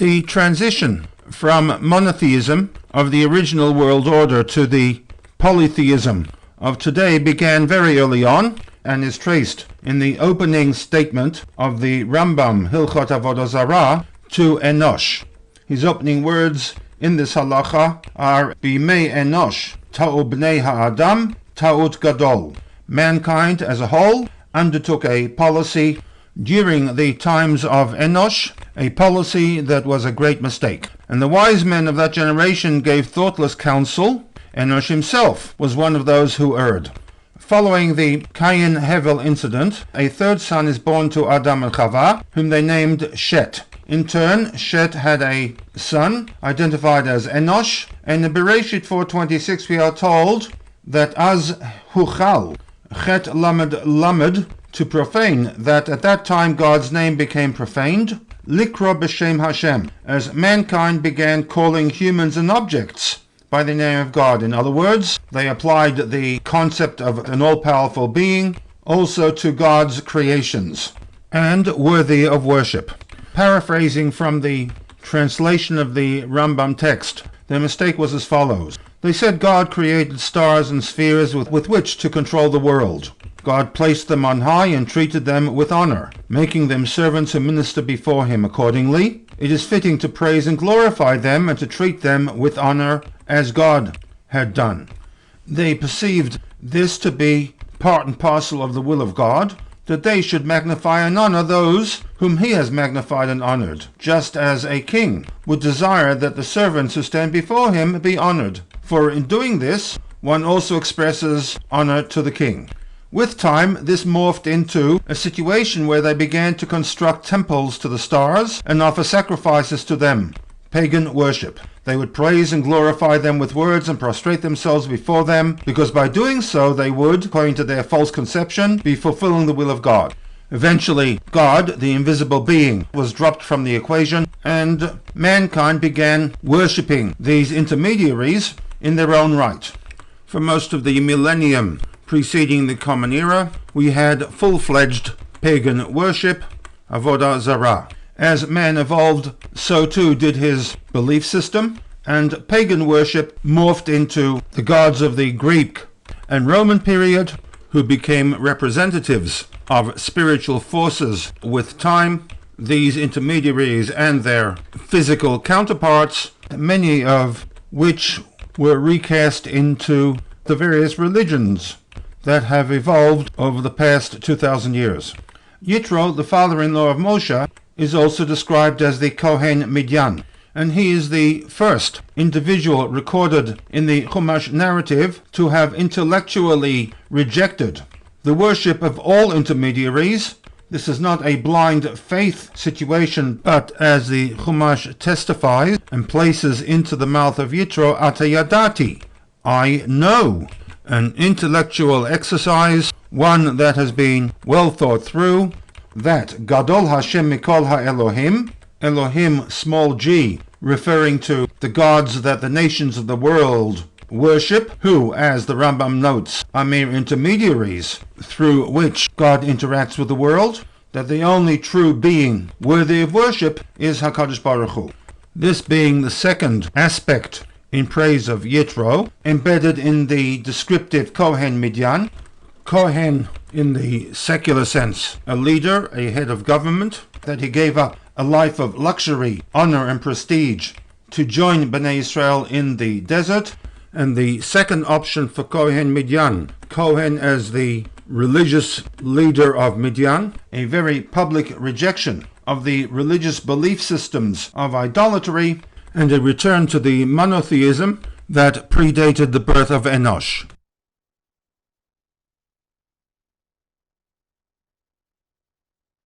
The transition from monotheism of the original world order to the polytheism of today began very early on and is traced in the opening statement of the Rambam Hilchot Avodah Zarah to Enosh. His opening words in this halacha are Bimei Enosh ta'u bnei ha'adam ta'ut gadol. Mankind as a whole undertook a policy during the times of Enosh, a policy that was a great mistake. And the wise men of that generation gave thoughtless counsel. Enosh himself was one of those who erred. Following the Cain-Hevel incident, a third son is born to Adam and Chava, whom they named Shet. In turn, Shet had a son, identified as Enosh, and in Bereshit 4:26 we are told that Az Huchal, Chet Lamed Lamed, to profane, that at that time God's name became profaned, Likro B'Shem Hashem, as mankind began calling humans and objects by the name of God. In other words, they applied the concept of an all-powerful being also to God's creations, and worthy of worship. Paraphrasing from the translation of the Rambam text, their mistake was as follows. They said God created stars and spheres with which to control the world. God placed them on high and treated them with honor, making them servants who minister before him. Accordingly, it is fitting to praise and glorify them and to treat them with honor as God had done. They perceived this to be part and parcel of the will of God, that they should magnify and honor those whom he has magnified and honored, just as a king would desire that the servants who stand before him be honored. For in doing this, one also expresses honor to the king. With time, this morphed into a situation where they began to construct temples to the stars and offer sacrifices to them, pagan worship. They would praise and glorify them with words and prostrate themselves before them, because by doing so they would, according to their false conception, be fulfilling the will of God. Eventually, God, the invisible being, was dropped from the equation, and mankind began worshipping these intermediaries in their own right. For most of the millennium preceding the Common Era, we had full-fledged pagan worship, Avodah Zarah. As man evolved, so too did his belief system, and pagan worship morphed into the gods of the Greek and Roman period, who became representatives of spiritual forces with time. These intermediaries and their physical counterparts, many of which were recast into the various religions that have evolved over the past 2,000 years. Yitro, the father-in-law of Moshe, is also described as the Kohen Midyan, and he is the first individual recorded in the Chumash narrative to have intellectually rejected the worship of all intermediaries. This is not a blind faith situation, but as the Chumash testifies and places into the mouth of Yitro, Ata Yadati, I know, an intellectual exercise, one that has been well thought through, that Gadol Hashem Mikol HaElohim, Elohim small g, referring to the gods that the nations of the world worship, who, as the Rambam notes, are mere intermediaries through which God interacts with the world, that the only true being worthy of worship is HaKadosh Baruch Hu. This being the second aspect in praise of Yitro, embedded in the descriptive Kohen Midyan. Kohen in the secular sense, a leader, a head of government, that he gave up a life of luxury, honor and prestige to join Bnei Israel in the desert. And the second option for Kohen Midyan, Kohen as the religious leader of Midyan, a very public rejection of the religious belief systems of idolatry, and a return to the monotheism that predated the birth of Enosh.